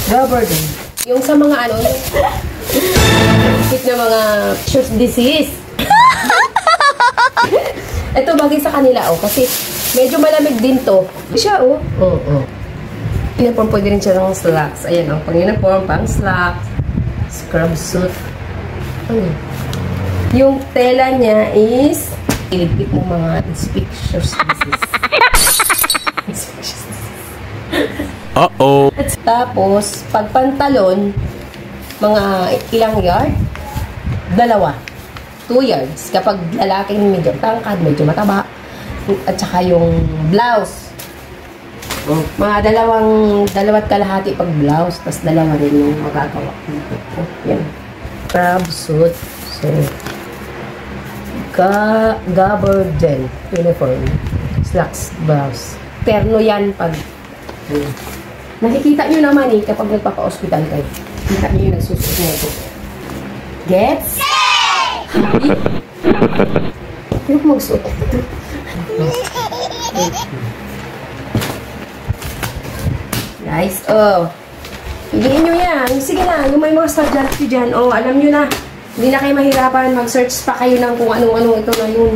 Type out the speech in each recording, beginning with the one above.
Gabardine. Yung sa mga ano, na mga short disease. Ito bagay sa kanila, oh, kasi medyo malamig din to. Siya, oh. Oo. Uniform, pwede rin siya ng slacks. Ayan, oh, pang uniform, pang slacks, scrub suit. Ano? Yung tela niya is iligpit ng mga infectious disease. Uh-oh. At tapos, pag pantalon, mga ilang yard? 2 yards. Kapag lalaking medyo tangkad, medyo mataba. At saka yung blouse. Mga dalawat kalahati pag blouse. Tapos dalawa rin yung magagawa. Yan. Scrub suit. So, gabardine uniform. Slacks, blouse. Terno yan pag nakikita nyo naman eh kapag nagpapa-hospital kayo. Nakikita nyo yung nagsusunod na ito. Gets? Happy? Yung magsuot ito. Guys, oh. Piliin nyo yan. Sige na, yung may mga estudyante dyan. Oh, alam nyo na. Hindi na kayo mahirapan. Mag-search pa kayo ng kung anong-anong ito na yun.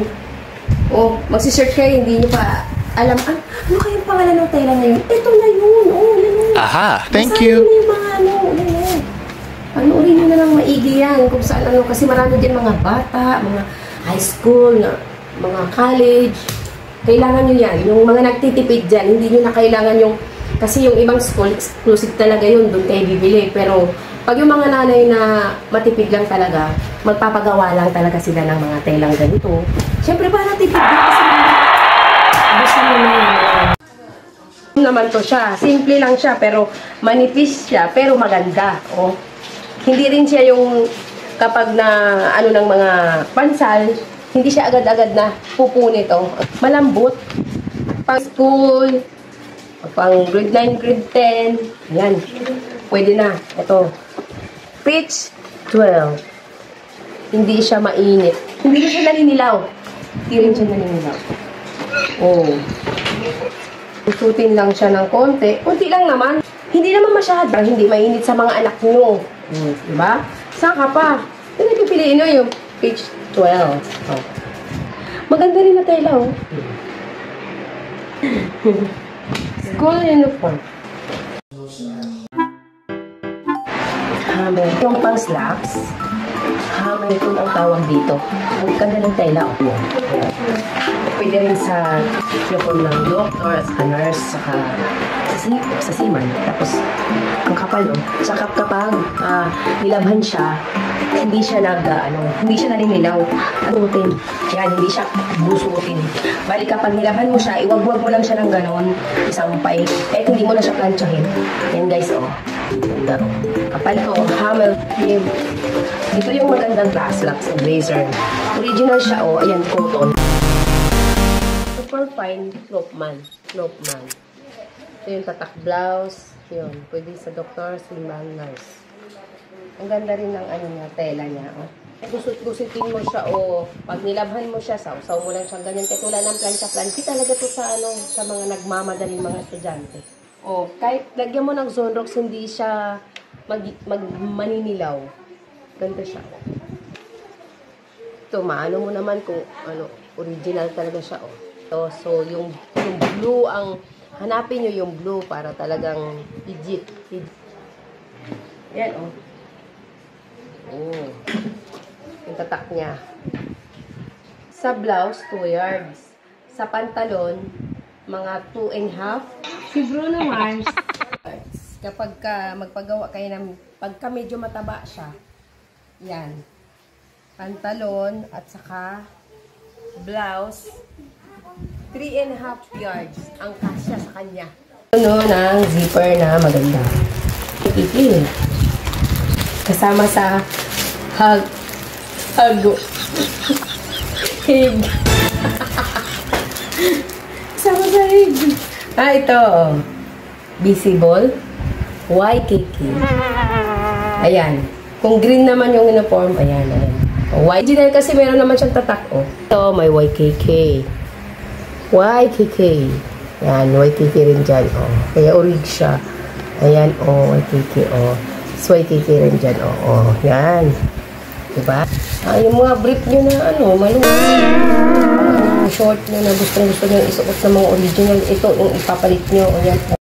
Oh, magsi-search kayo. Hindi nyo pa alam. Ano kayong pangalan ng tela na yun? Ito na yun. Oh, yan yun. Aha, thank you. Masabi yung mga ano, yan. Panoorin nyo na lang maigi yan. Kung saan ano. Kasi marami din mga bata, mga high school, mga college. Kailangan nyo yan. Yung mga nagtitipid dyan, hindi nyo na kailangan yung kasi yung ibang school, exclusive talaga yun, doon kayo bibili. Pero, pag yung mga nanay na matipid lang talaga, magpapagawa lang talaga sila ng mga telang ganito. Siyempre, para tipid din kasi gusto mo na yun. Naman to siya. Simple lang siya, pero manipis siya, pero maganda. Oh. Hindi rin siya yung kapag na, ano ng mga pansal, hindi siya agad-agad na pupunit. Oh. Malambot. Pang school, pang grade 9, grade 10. Yan. Pwede na. Ito. Pitch 12. Hindi siya mainit. Hindi rin siya naninilaw. Hindi rin siya naninilaw. Oh. Susutin lang siya ng konti. Konti lang naman. Hindi naman masyado. Hindi mainit sa mga anak nyo. Diba? Saka pa. Hindi pipiliin nyo yung pitch 12. Oh. Maganda rin na tela, oh. School uniform. Hammer. Yung pang slacks. Hammer ito ang tawag dito. Ang ganda ng tela. Pwede rin sa uniform ng doctor, sa nurse, saka sa seaman. Tapos, ang kapal, no? Saka kapag nilabhan siya, hindi siya hindi siya naninilaw. Anutin. Yan, hindi siya busutin. Bali kapag nilabhan mo siya, iwagwag mo lang siya ng ganon, isampay. Eh, hindi mo na siya planchahin. Yan guys, oh. Kapal ko, hammer. Dito yung magandang slacks and blazer. Original siya, oh. Ayan, cotton. Super fine, Klopman. Ito yung tatak blouse. Yun, pwede sa doktor, simbang nurse. Ang ganda rin ng ano niya, tela niya. Oh. Gusut-gusutin mo siya o pag nilabhan mo siya, sausaw mo lang siyang ganyan. Katulad ng plancha-plancha. Talaga to sa mga nagmamadaling mga estudyante. O, kahit lagyan mo ng Zonrox, hindi siya maninilaw. Ganda siya. Ito, maano mo naman kung original talaga siya. So, yung blue ang hanapin nyo yung blue para talagang legit. Yan, oh. Oh. Yung tatak niya. Sa blouse, 2 yards. Sa pantalon, mga 2.5. Si Bruno Mars, kapag magpagawa kayo ng, pagka medyo mataba siya, yan. Pantalon at saka blouse, 3.5 yards ang kasya sa kanya. Ano ng zipper na maganda. Ikikil. Kasama sa hug. Hig. Kasama sa hig. Ito. Visible. YKK. Ayan. Kung green naman yung uniform, ayan. Original kasi meron naman siyang tatak. Oh. Ito, may YKK. YKK. Yan, YKK rin dyan. Oh. Kaya orig siya. Ayan, oh, YKK, oh. So, YKK rin dyan, oh, oh. Yan. Diba? Yung mga brief nyo na, maluwag. Short nyo na gusto nyo isuot ng mga original. Ito, yung ipapalit nyo. Ayan,